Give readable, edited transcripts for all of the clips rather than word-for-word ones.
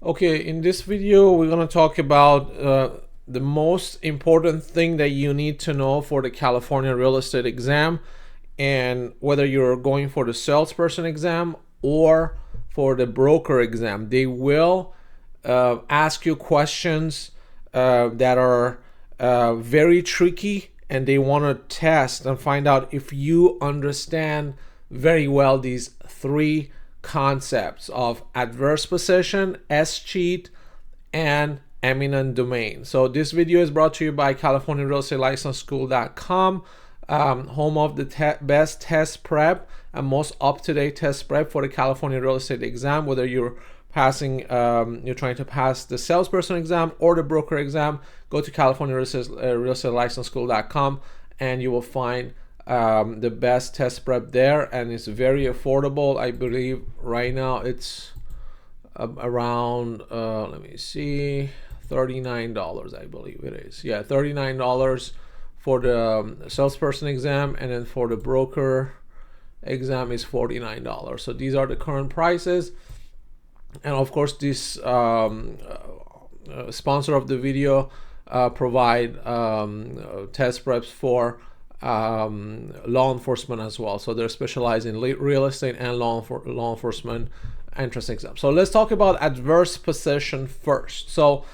Okay, in this video, we're going to talk about the most important thing that you need to know for the California real estate exam, and whether you're going for the salesperson exam or for the broker exam. They will ask you questions that are very tricky, and they want to test and find out if you understand very well these three concepts of adverse possession, escheat, and eminent domain. So this video is brought to you by California Real Estate License School.com, home of the best test prep and most up-to-date test prep for the California real estate exam. Whether you're trying to pass the salesperson exam or the broker exam, go to California Real Estate License School.com and you will find the best test prep there, and it's very affordable. I believe right now it's around let me see, $39. I believe it is. Yeah, $39 for the salesperson exam, and then for the broker exam is $49. So these are the current prices. And of course, this sponsor of the video provide test preps for law enforcement as well. So they're specialized in real estate and law enforcement entrance exam. So let's talk about adverse possession first. So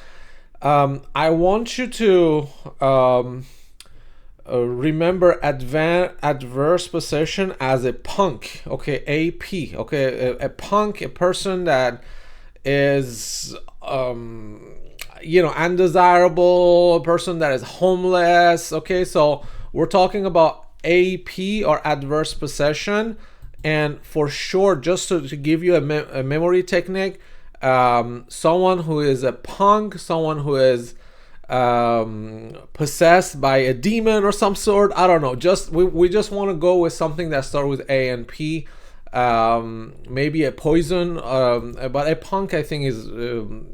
I want you to remember adverse possession as a punk. Okay, AP. Okay, a punk, a person that is undesirable, a person that is homeless. Okay, so we're talking about AP, or adverse possession. And for sure, just to give you a memory technique, someone who is a punk, someone who is possessed by a demon or some sort, I don't know, we just want to go with something that starts with A and P. Maybe a poison, but a punk, I think, is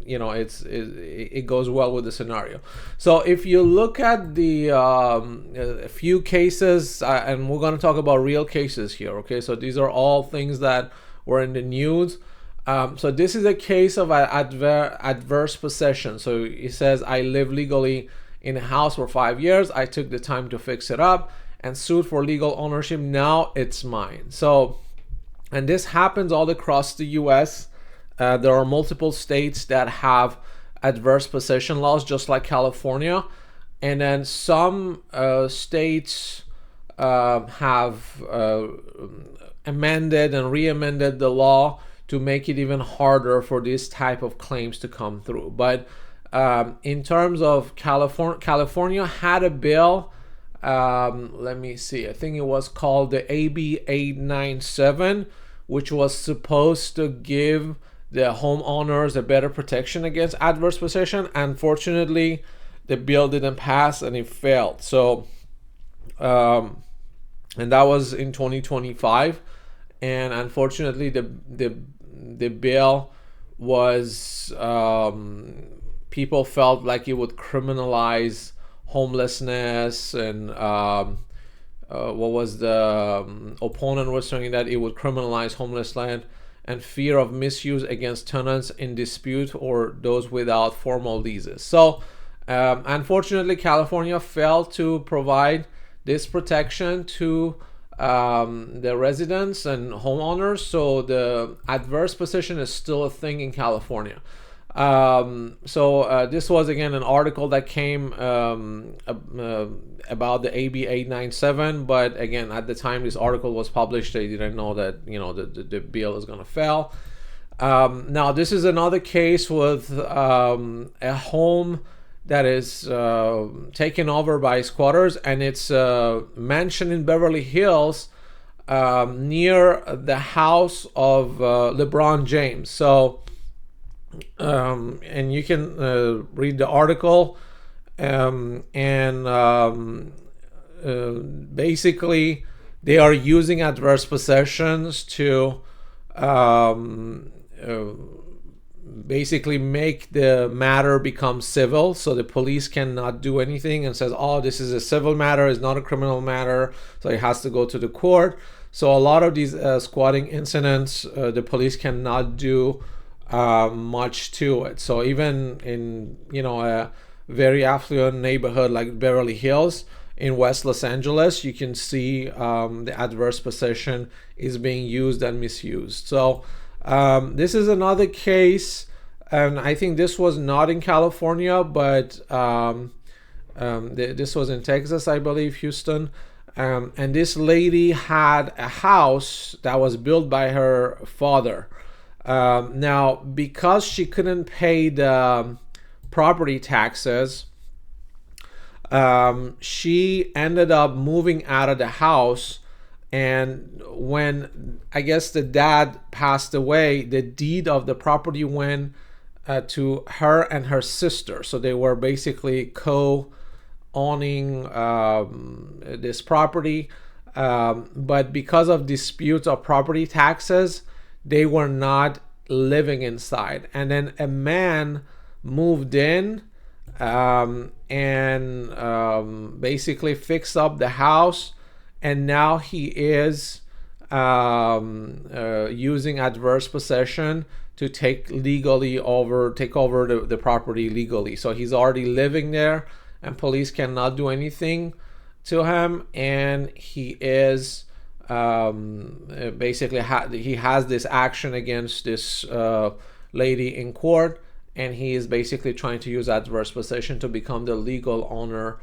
it goes well with the scenario. So if you look at the a few cases, and we're going to talk about real cases here. Okay, so these are all things that were in the news. So this is a case of adverse possession. So it says, I live legally in a house for 5 years. I took the time to fix it up and sued for legal ownership. Now it's mine. So, and this happens all across the US. There are multiple states that have adverse possession laws, just like California. And then some states have amended and re-amended the law to make it even harder for this type of claims to come through. But in terms of California had a bill, let me see, I think it was called the AB 897, which was supposed to give the homeowners a better protection against adverse possession. Unfortunately, the bill didn't pass and it failed. So, and that was in 2025. And unfortunately, the bill was, people felt like it would criminalize homelessness, and what was the opponent was saying that it would criminalize homeless land and fear of misuse against tenants in dispute or those without formal leases. So unfortunately, California failed to provide this protection to the residents and homeowners. So the adverse possession is still a thing in California. This was again an article that came about the AB 897, but again, at the time this article was published, they didn't know that the bill is going to fail. Now this is another case with a home that is taken over by squatters, and it's a mansion in Beverly Hills near the house of LeBron James. So and you can read the article, basically they are using adverse possessions to basically make the matter become civil, so the police cannot do anything, and says, oh, this is a civil matter, it's not a criminal matter, so it has to go to the court. So a lot of these squatting incidents, the police cannot do much to it. So even in a very affluent neighborhood like Beverly Hills in West Los Angeles, you can see the adverse possession is being used and misused. So this is another case, and I think this was not in California, but this was in Texas, I believe, Houston. And this lady had a house that was built by her father. Now, because she couldn't pay the property taxes, she ended up moving out of the house. And when I guess the dad passed away, the deed of the property went to her and her sister. So they were basically owning this property. But because of disputes of property taxes, they were not living inside. And then a man moved in and basically fixed up the house. And now he is using adverse possession to take over the property legally. So he's already living there, and police cannot do anything to him. And he is basically he has this action against this lady in court, and he is basically trying to use adverse possession to become the legal owner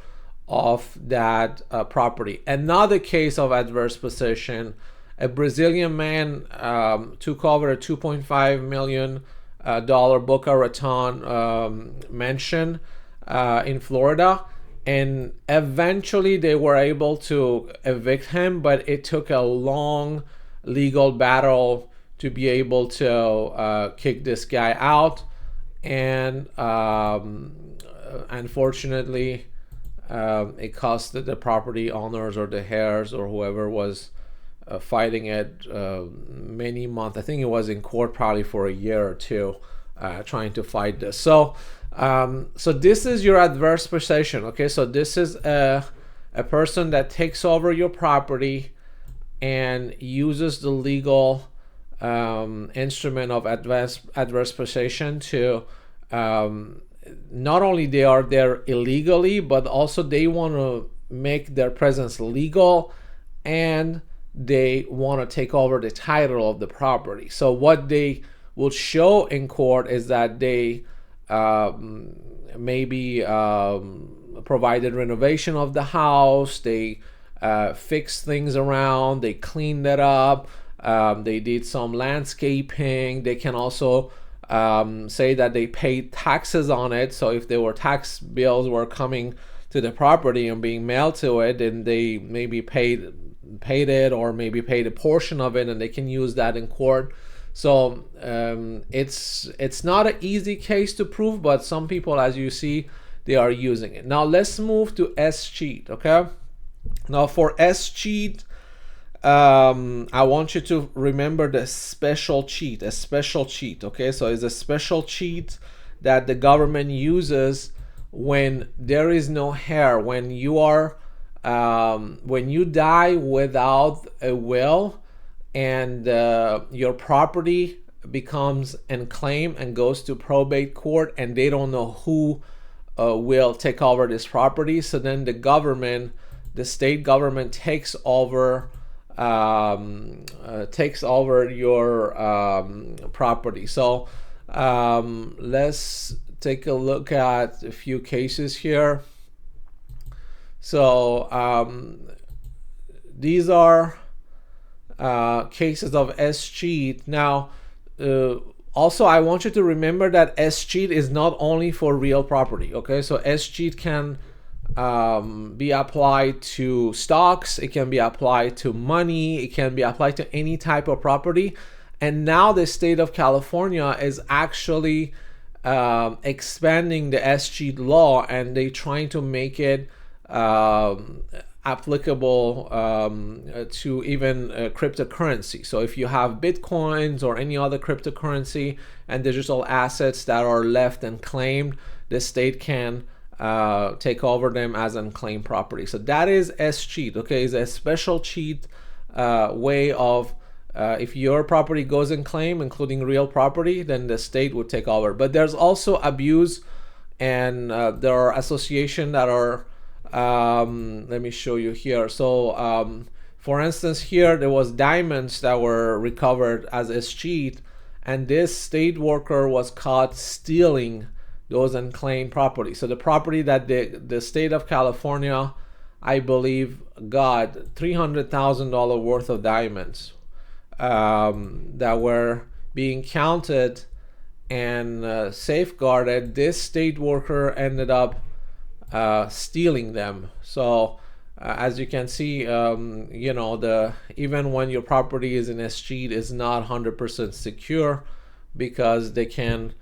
of that property. Another case of adverse possession: a Brazilian man took over a $2.5 million Boca Raton mansion in Florida, and eventually they were able to evict him, but it took a long legal battle to be able to kick this guy out. And unfortunately, it cost the property owners or the heirs or whoever was fighting it many months. I think it was in court probably for a year or two, trying to fight this. So this is your adverse possession. Okay, so this is a person that takes over your property and uses the legal instrument of adverse possession to not only they are there illegally, but also they want to make their presence legal, and they want to take over the title of the property. So what they will show in court is that they maybe provided renovation of the house, they fixed things around, they cleaned it up, they did some landscaping. They can also say that they paid taxes on it. So if there were tax bills were coming to the property and being mailed to it, then they maybe paid it, or maybe paid a portion of it, and they can use that in court. So it's not an easy case to prove, but some people, as you see, they are using it. Now let's move to escheat. Okay, now for escheat, I want you to remember the special cheat, a special cheat. Okay, so it's a special cheat that the government uses when there is no heir, when you are when you die without a will, and your property becomes unclaimed and goes to probate court, and they don't know who will take over this property. So then the government, the state government, takes over your property. So let's take a look at a few cases here. So these are cases of escheat. Now also I want you to remember that escheat is not only for real property. Okay, so escheat can be applied to stocks, it can be applied to money, it can be applied to any type of property. And now the state of California is actually expanding the escheat law, and they're trying to make it applicable to even cryptocurrency. So if you have bitcoins or any other cryptocurrency and digital assets that are left unclaimed, the state can take over them as unclaimed property. So that is escheat. Okay, is a special cheat way of If your property goes in claim, including real property, then the state would take over. But there's also abuse, and there are associations that are, let me show you here. So for instance, here there was diamonds that were recovered as a cheat, and this state worker was caught stealing those unclaimed property. So the property that the state of California, I believe, got $300,000 worth of diamonds that were being counted and safeguarded. This state worker ended up stealing them. So as you can see, you know, even when your property is in a street, is not 100% secure, because they can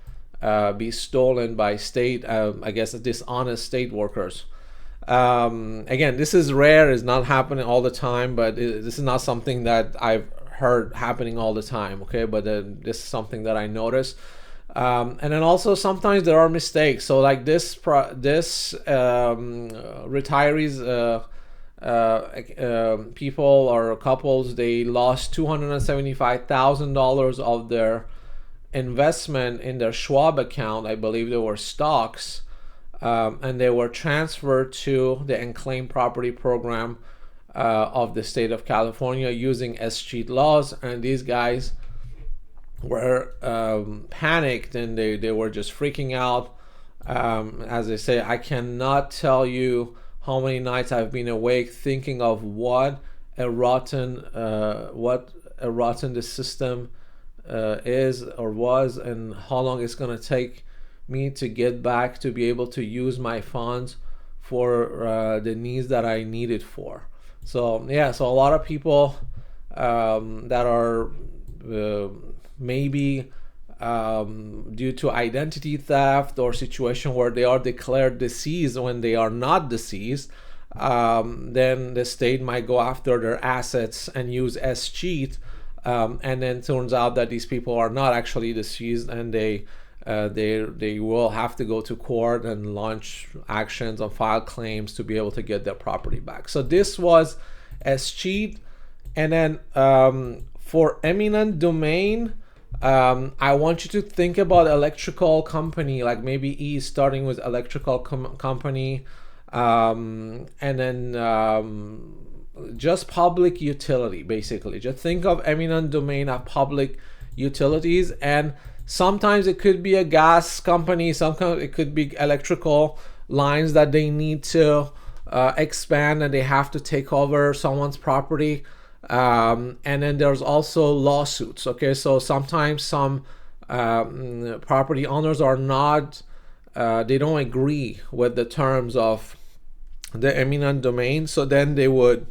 be stolen by state, I guess, dishonest state workers. Again, this is rare, it's not happening all the time, but this is not something that I've heard happening all the time, okay? But this is something that I noticed. And then also sometimes there are mistakes. So like this retirees, people or couples, they lost $275,000 of their investment in their Schwab account. I believe they were stocks, and they were transferred to the unclaimed property program of the state of California using escheat laws. And these guys were panicked, and they were just freaking out. As I say, I cannot tell you how many nights I've been awake thinking of what a rotten the system is or was, and how long it's going to take me to get back to be able to use my funds for the needs that I need it for. So yeah, so a lot of people that are maybe due to identity theft or situation where they are declared deceased when they are not deceased, then the state might go after their assets and use escheat, and then turns out that these people are not actually deceased, and they will have to go to court and launch actions and file claims to be able to get their property back. So this was escheat. And then for eminent domain, I want you to think about electrical company, like maybe E starting with electrical company, and then just public utility. Basically, just think of eminent domain of public utilities, and sometimes it could be a gas company, sometimes it could be electrical lines that they need to expand, and they have to take over someone's property. And then there's also lawsuits. Okay, so sometimes some property owners are not, they don't agree with the terms of the eminent domain, so then they would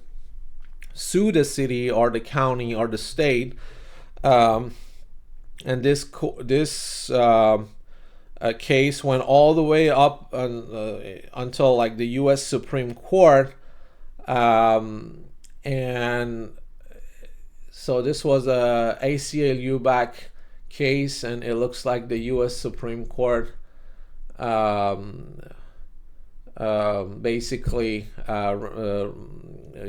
sue the city or the county or the state. And this case went all the way up until like the U.S. Supreme Court, and so this was a ACLU back case, and it looks like the U.S. Supreme Court basically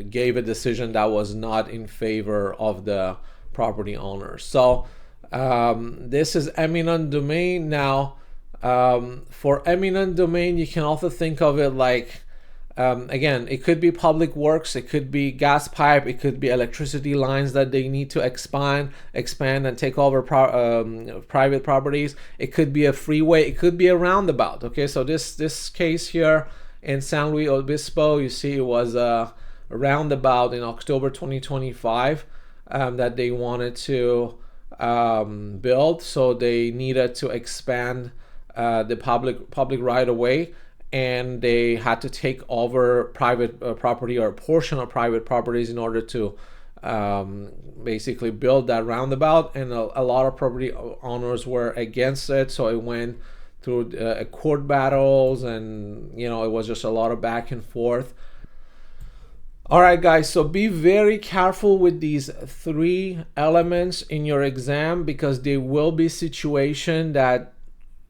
gave a decision that was not in favor of the property owners. So this is eminent domain. Now, for eminent domain, you can also think of it like, again, it could be public works, it could be gas pipe, it could be electricity lines that they need to expand and take over private properties. It could be a freeway, it could be a roundabout. Okay, so this case here in San Luis Obispo, you see it was a roundabout in October 2025 that they wanted to build. So they needed to expand the public right of way, and they had to take over private property or a portion of private properties in order to basically build that roundabout. And a lot of property owners were against it, so it went through court battles, and you know, it was just a lot of back and forth. All right, guys, so be very careful with these three elements in your exam, because there will be situation that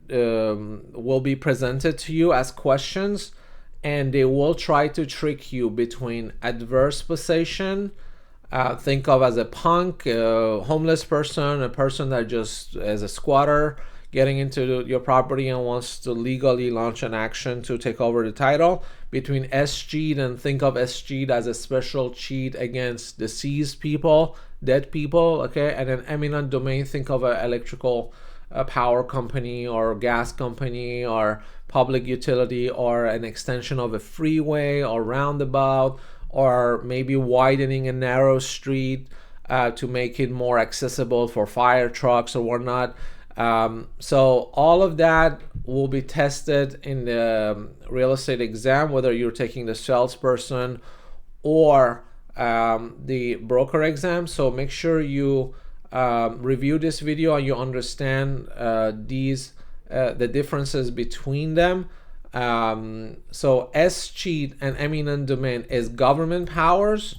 will be presented to you as questions, and they will try to trick you between adverse possession, think of as a punk, a homeless person, a person that just as a squatter getting into your property and wants to legally launch an action to take over the title. Between S-cheat and think of S-cheat as a special cheat against deceased people, dead people, okay? And then eminent domain, think of an electrical power company or gas company or public utility or an extension of a freeway or roundabout, or maybe widening a narrow street to make it more accessible for fire trucks or whatnot. So all of that will be tested in the real estate exam, whether you're taking the salesperson or the broker exam. So make sure you review this video and you understand the differences between them. So S-cheat and eminent domain is government powers,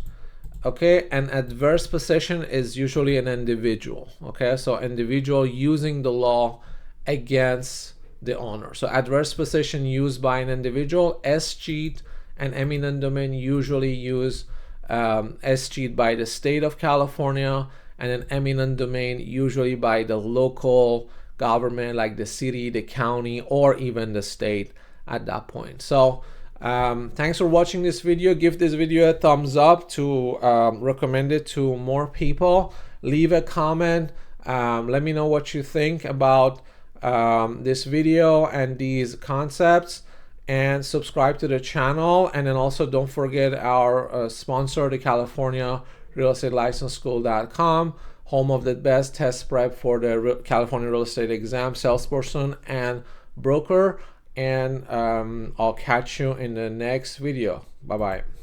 okay, and adverse possession is usually an individual, okay, so individual using the law against the owner. So adverse possession used by an individual, S-cheat and eminent domain usually use S-cheat by the state of California, and an eminent domain usually by the local government like the city, the county, or even the state at that point. So thanks for watching this video. Give this video a thumbs up to recommend it to more people. Leave a comment. Let me know what you think about this video and these concepts, and subscribe to the channel. And then also don't forget our sponsor, the California Real Estate License School.com, home of the best test prep for the California real estate exam, salesperson and broker. And I'll catch you in the next video. Bye bye.